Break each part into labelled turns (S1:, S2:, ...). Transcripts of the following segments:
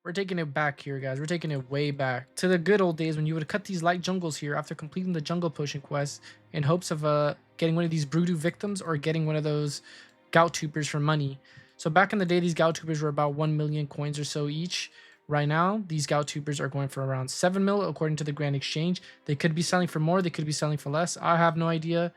S1: We're taking it back here, guys. We're taking it way back to the good old days when you would cut these light jungles here after completing the jungle potion quest in hopes of getting one of these Broodoo victims or getting one of those gout tubers for money. So back in the day, these gout tubers were about 1 million coins or so each. Right now, these gout tubers are going for around 7 mil according to the Grand Exchange. They could be selling for more, they could be selling for less. I have no idea,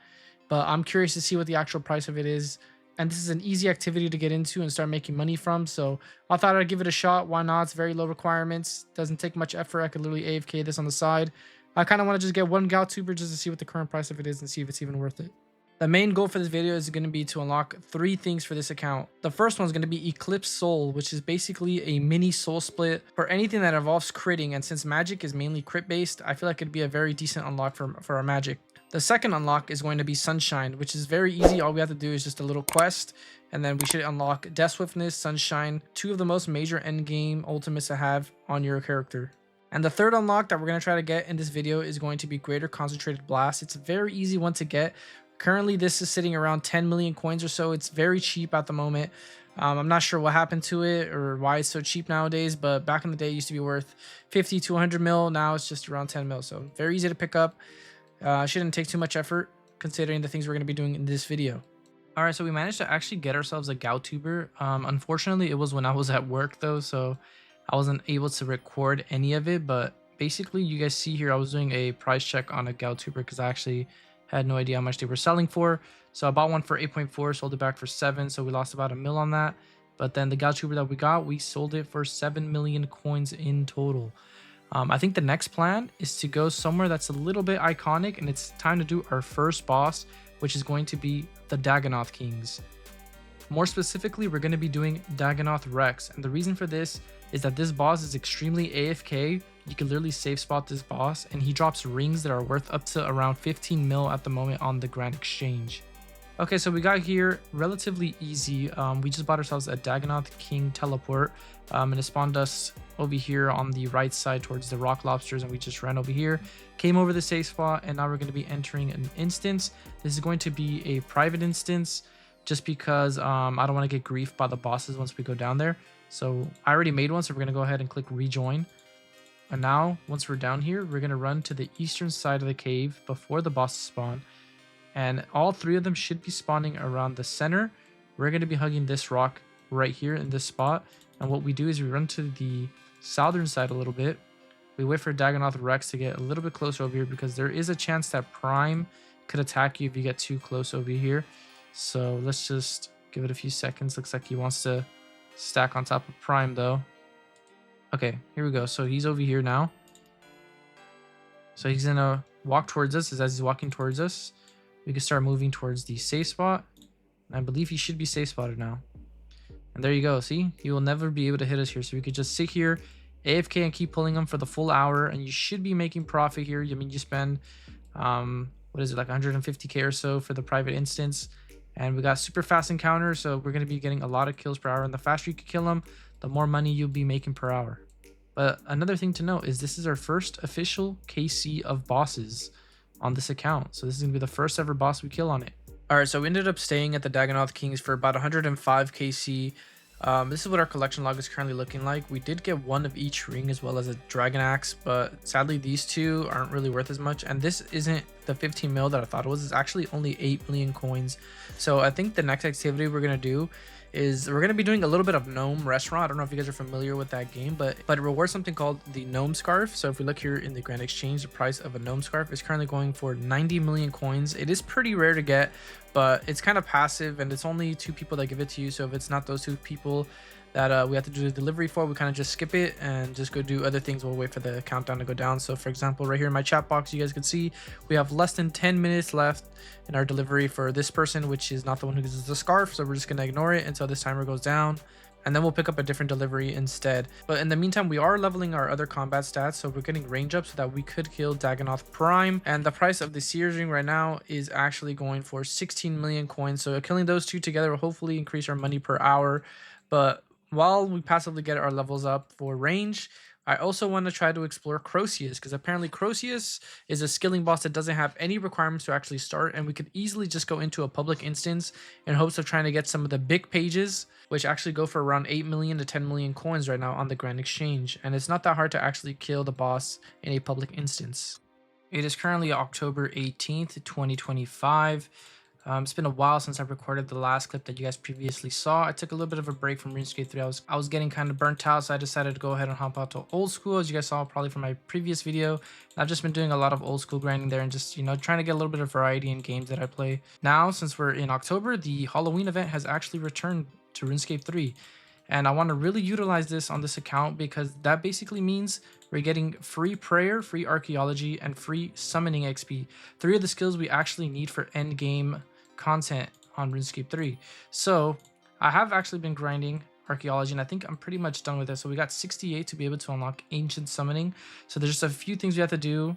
S1: but I'm curious to see what the actual price of it is. And this is an easy activity to get into and start making money from. So I thought I'd give it a shot. Why not? It's very low requirements. Doesn't take much effort. I could literally AFK this on the side. I kind of want to just get one Gout Tuber just to see what the current price of it is and see if it's even worth it. The main goal for this video is going to be to unlock 3 things for this account. The first one is going to be Eclipse Soul, which is basically a mini soul split for anything that involves critting. And since magic is mainly crit based, I feel like it'd be a very decent unlock for our magic. The second unlock is going to be Sunshine, which is very easy. All we have to do is just a little quest, and then we should unlock Death Swiftness, Sunshine, 2 of the most major endgame ultimates to have on your character. And the third unlock that we're going to try to get in this video is going to be Greater Concentrated Blast. It's a very easy one to get. Currently, this is sitting around 10 million coins or so. It's very cheap at the moment. I'm not sure what happened to it or why it's so cheap nowadays, but back in the day, it used to be worth 50 to 100 mil. Now it's just around 10 mil. So very easy to pick up. Shouldn't take too much effort considering the things we're going to be doing in this video. All right, so we managed to actually get ourselves a Gout Tuber. Unfortunately, it was when I was at work though, so I wasn't able to record any of it. But basically, you guys see here, I was doing a price check on a Gout Tuber because I actually had no idea how much they were selling for. So I bought one for 8.4, sold it back for 7, so we lost about a mil on that. But then the Gout Tuber that we got, we sold it for 7 million coins in total. I think the next plan is to go somewhere that's a little bit iconic, and it's time to do our first boss, which is going to be the Dagannoth Kings. More specifically, we're going to be doing Dagannoth Rex, and the reason for this is that this boss is extremely AFK. You can literally safe spot this boss, and he drops rings that are worth up to around 15 mil at the moment on the Grand Exchange. Okay, so we got here relatively easy. We just bought ourselves a Dagannoth King teleport, and it spawned us over here on the right side towards the rock lobsters, and we just ran over here, came over the safe spot, and now we're going to be entering an instance. This is going to be a private instance just because I don't want to get grief by the bosses once we go down there. So I already made one, so we're going to go ahead and click rejoin. And now once we're down here, we're going to run to the eastern side of the cave before the bosses spawn. And all 3 of them should be spawning around the center. We're going to be hugging this rock right here in this spot. And what we do is we run to the southern side a little bit. We wait for Dagannoth Rex to get a little bit closer over here because there is a chance that Prime could attack you if you get too close over here. So let's just give it a few seconds. Looks like he wants to stack on top of Prime though. Okay, here we go. So he's over here now. So he's going to walk towards us. As he's walking towards us, we can start moving towards the safe spot. I believe he should be safe spotted now. And there you go. See, he will never be able to hit us here. So we could just sit here, AFK, and keep pulling him for the full hour. And you should be making profit here. I mean, you spend, what is it, like 150k or so for the private instance. And we got super fast encounter. So we're going to be getting a lot of kills per hour. And the faster you can kill him, the more money you'll be making per hour. But another thing to note is this is our first official KC of bosses on this account. So this is going to be the first ever boss we kill on it. All right, so we ended up staying at the Dagannoth Kings for about 105 KC. This is what our collection log is currently looking like. We did get one of each ring as well as a dragon axe, but sadly these 2 aren't really worth as much. And this isn't the 15 mil that I thought it was. It's actually only 8 million coins. So I think the next activity we're going to do is we're going to be doing a little bit of Gnome Restaurant. I don't know if you guys are familiar with that game, but it rewards something called the Gnome Scarf. So if we look here in the Grand Exchange, the price of a Gnome Scarf is currently going for 90 million coins. It is pretty rare to get, but it's kind of passive, and it's only 2 people that give it to you. So if it's not those 2 people that we have to do the delivery for, we kind of just skip it and just go do other things. We'll wait for the countdown to go down. So for example, right here in my chat box, you guys can see we have less than 10 minutes left in our delivery for this person, which is not the one who uses the scarf. So we're just going to ignore it until this timer goes down, and then we'll pick up a different delivery instead. But in the meantime, we are leveling our other combat stats, so we're getting range up so that we could kill Dagannoth Prime. And the price of the Seers ring right now is actually going for 16 million coins. So killing those 2 together will hopefully increase our money per hour. But while we passively get our levels up for range, I also want to try to explore Croceus because apparently Croceus is a skilling boss that doesn't have any requirements to actually start, and we could easily just go into a public instance in hopes of trying to get some of the big pages, which actually go for around 8 million to 10 million coins right now on the Grand Exchange. And it's not that hard to actually kill the boss in a public instance. It is currently October 18th, 2025. It's been a while since I recorded the last clip that you guys previously saw. I took a little bit of a break from RuneScape 3. I was getting kind of burnt out, so I decided to go ahead and hop out to old school, as you guys saw probably from my previous video. And I've just been doing a lot of old school grinding there and just, trying to get a little bit of variety in games that I play. Now, since we're in October, the Halloween event has actually returned to RuneScape 3. And I want to really utilize this on this account because that basically means we're getting free prayer, free archaeology, and free summoning XP. Three of the skills we actually need for end game content on RuneScape 3. So I have actually been grinding archaeology and I think I'm pretty much done with it. So we got 68 to be able to unlock ancient summoning. So there's just a few things we have to do,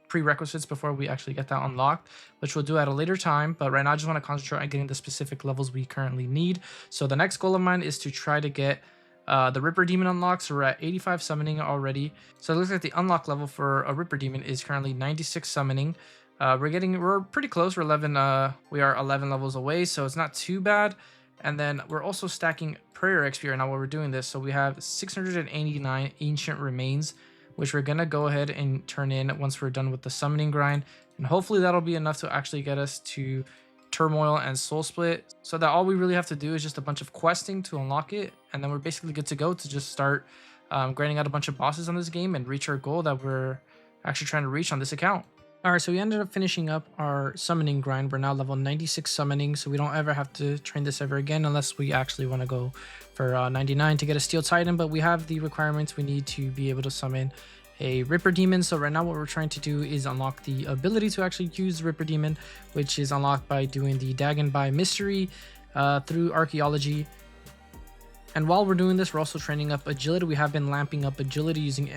S1: prerequisites before we actually get that unlocked, which we'll do at a later time. But right now I just want to concentrate on getting the specific levels we currently need. So the next goal of mine is to try to get the Ripper Demon unlocked. So we're at 85 summoning already. So it looks like the unlock level for a Ripper Demon is currently 96 summoning. We're pretty close. We are 11 levels away, so it's not too bad. And then we're also stacking prayer XP right now while we're doing this. So we have 689 ancient remains, which we're gonna go ahead and turn in once we're done with the summoning grind. And hopefully that'll be enough to actually get us to Turmoil and Soul Split, so that all we really have to do is just a bunch of questing to unlock it, and then we're basically good to go to just start grinding out a bunch of bosses on this game and reach our goal that we're actually trying to reach on this account. All right, so we ended up finishing up our summoning grind. We're now level 96 summoning, so we don't ever have to train this ever again unless we actually want to go for 99 to get a Steel Titan, but we have the requirements we need to be able to summon a Ripper Demon. So right now what we're trying to do is unlock the ability to actually use Ripper Demon, which is unlocked by doing the Dagon by Mystery through Archaeology. And while we're doing this, we're also training up agility. We have been lamping up agility using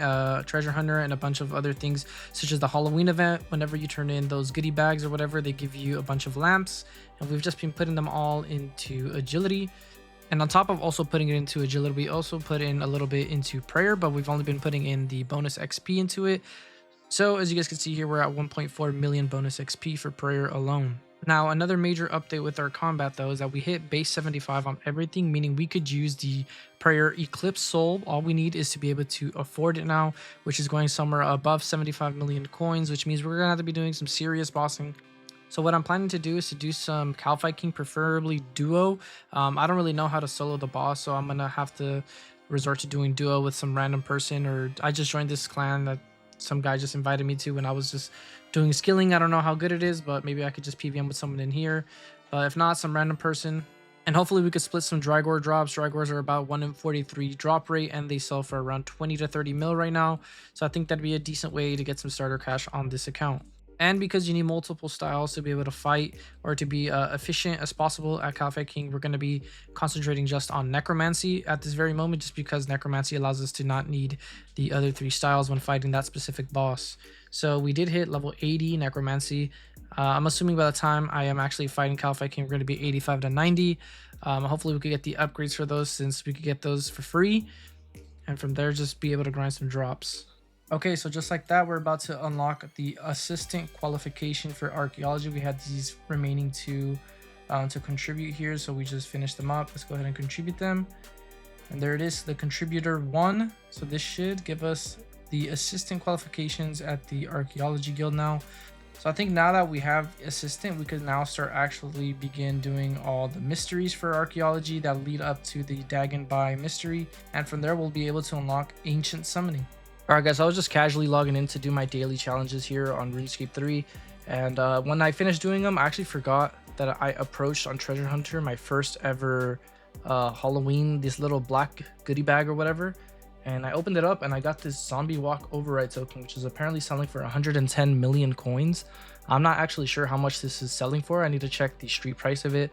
S1: Treasure Hunter and a bunch of other things, such as the Halloween event. Whenever you turn in those goodie bags or whatever, they give you a bunch of lamps. And we've just been putting them all into agility. And on top of also putting it into agility, we also put in a little bit into prayer, but we've only been putting in the bonus XP into it. So as you guys can see here, we're at 1.4 million bonus XP for prayer alone. Now, another major update with our combat, though, is that we hit base 75 on everything, meaning we could use the prayer Eclipse Soul. All we need is to be able to afford it now, which is going somewhere above 75 million coins, which means we're going to have to be doing some serious bossing. So what I'm planning to do is to do some Calphi King, preferably duo. I don't really know how to solo the boss, so I'm going to have to resort to doing duo with some random person, or I just joined this clan that some guy just invited me to when I was just doing skilling. I don't know how good it is, but maybe I could just PVM with someone in here. But if not, some random person. And hopefully we could split some Drygore drops. Drygores are about 1 in 43 drop rate, and they sell for around 20 to 30 mil right now. So I think that'd be a decent way to get some starter cash on this account. And because you need multiple styles to be able to fight or to be efficient as possible at Calphi King, we're going to be concentrating just on Necromancy at this very moment, just because Necromancy allows us to not need the other 3 styles when fighting that specific boss. So we did hit level 80 Necromancy. I'm assuming by the time I am actually fighting Calphi King, we're going to be 85 to 90. Hopefully we could get the upgrades for those, since we could get those for free. And from there, just be able to grind some drops. Okay, so just like that, we're about to unlock the assistant qualification for archaeology. We had these remaining two to contribute here, so we just finished them up. Let's go ahead and contribute them. And there it is, the contributor 1. So this should give us the assistant qualifications at the archaeology guild now. So I think now that we have assistant, we could now start actually begin doing all the mysteries for archaeology that lead up to the Dagon by mystery. And from there, we'll be able to unlock ancient summoning. Alright guys, I was just casually logging in to do my daily challenges here on RuneScape 3, and when I finished doing them, I actually forgot that I approached on Treasure Hunter my first ever Halloween, this little black goodie bag or whatever, and I opened it up and I got this zombie walk override token, which is apparently selling for 110 million coins. I'm not actually sure how much this is selling for. I need to check the street price of it.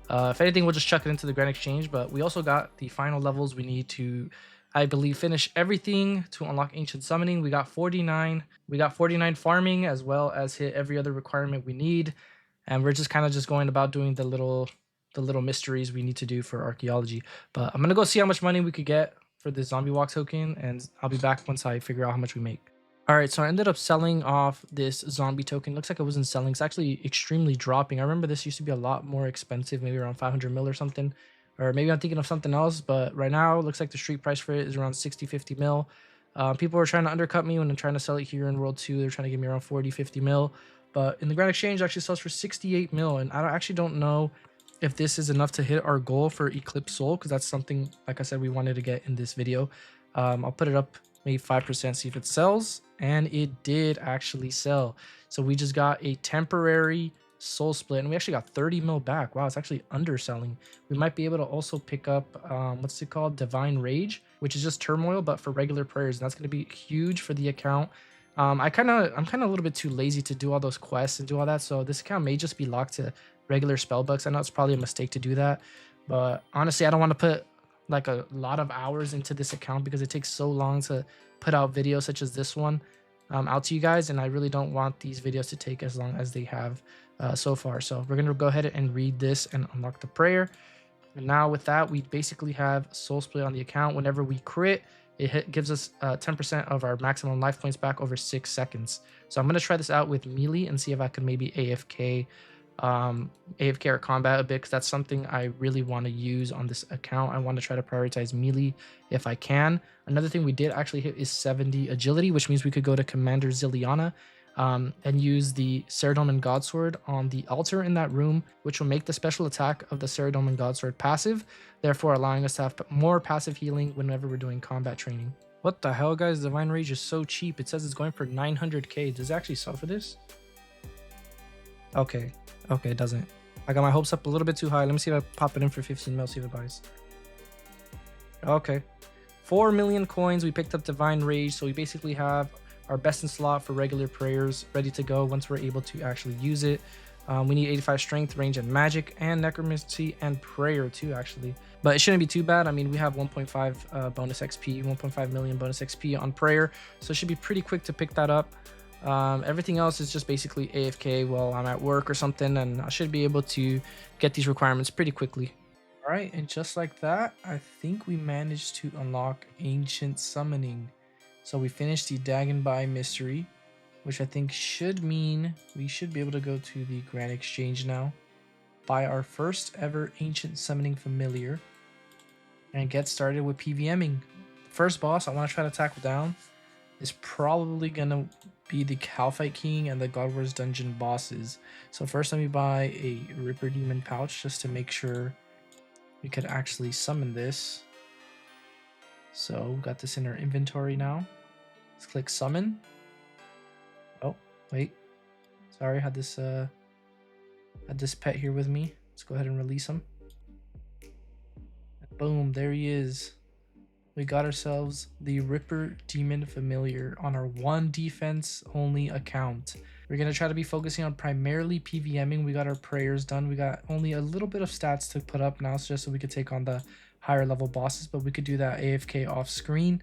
S1: If anything, we'll just chuck it into the Grand Exchange, but we also got the final levels we need to, I believe, finish everything to unlock ancient summoning. We got 49 farming, as well as hit every other requirement we need, and we're just kind of just going about doing the little mysteries we need to do for archaeology. But I'm gonna go see how much money we could get for the zombie walk token, and I'll be back once I figure out how much we make. All right, so I ended up selling off this zombie token. Looks like it wasn't selling. It's actually extremely dropping. I remember this used to be a lot more expensive, maybe around 500 mil or something. Or maybe I'm thinking of something else, but right now it looks like the street price for it is around 60, 50 mil. People are trying to undercut me when I'm trying to sell it here in World 2. They're trying to give me around 40, 50 mil. But in the Grand Exchange, it actually sells for 68 mil. And actually don't know if this is enough to hit our goal for Eclipse Soul, because that's something, like I said, we wanted to get in this video. I'll put it up maybe 5%, see if it sells, and it did actually sell. So we just got a temporary soul split, and we actually got 30 mil back. Wow, it's actually underselling. We might be able to also pick up what's it called, Divine Rage, which is just turmoil but for regular prayers, and that's going to be huge for the account. I'm kind of a little bit too lazy to do all those quests and do all that, so this account may just be locked to regular spell books. I know it's probably a mistake to do that, but honestly, I don't want to put like a lot of hours into this account because it takes so long to put out videos such as this one out to you guys, and I really don't want these videos to take as long as they have so far. So we're gonna go ahead and read this and unlock the prayer. And now with that, we basically have soul split on the account. Whenever we crit, it gives us 10% of our maximum life points back over 6 seconds. So I'm gonna try this out with melee and see if I can maybe AFK or combat a bit, because that's something I really want to use on this account. I want to try to prioritize melee if I can. Another thing we did actually hit is 70 agility, which means we could go to Commander Zilliana and use the Saradomin Godsword on the altar in that room, which will make the special attack of the Saradomin Godsword passive, therefore allowing us to have more passive healing whenever we're doing combat training. What the hell, guys? Divine Rage is so cheap. It says it's going for 900k. Does it actually sell for this? Okay, it doesn't. I got my hopes up a little bit too high. Let me see if I pop it in for 15 mil, see if it buys. Okay, 4 million coins. We picked up Divine Rage, so we basically have our best in slot for regular prayers ready to go once we're able to actually use it. We need 85 strength, range, and magic, and necromancy and prayer too, actually. But it shouldn't be too bad. I mean, we have 1.5 bonus XP, 1.5 million bonus XP on prayer, so it should be pretty quick to pick that up. Everything else is just basically AFK while I'm at work or something, and I should be able to get these requirements pretty quickly. All right, and just like that, I think we managed to unlock Ancient Summoning. So we finished the Dagonbai mystery, which I think should mean we should be able to go to the Grand Exchange now, buy our first ever Ancient Summoning Familiar, and get started with PVMing. The first boss I want to try to tackle down is probably gonna be the Calphite King and the God Wars Dungeon bosses. So first let me buy a Ripper Demon pouch just to make sure we could actually summon this. So got this in our inventory now. Let's click summon. Oh, wait. Sorry, I had this pet here with me. Let's go ahead and release him. Boom, there he is. We got ourselves the Ripper Demon Familiar on our 1 defense only account. We're going to try to be focusing on primarily PVMing. We got our prayers done. We got only a little bit of stats to put up now, just so we could take on the higher level bosses, but we could do that AFK off screen.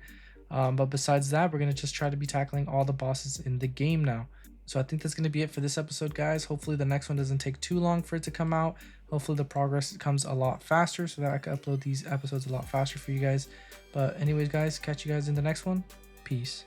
S1: But besides that, we're going to just try to be tackling all the bosses in the game now. So I think that's going to be it for this episode, guys. Hopefully the next one doesn't take too long for it to come out. Hopefully the progress comes a lot faster so that I can upload these episodes a lot faster for you guys. But anyways, guys, catch you guys in the next one. Peace.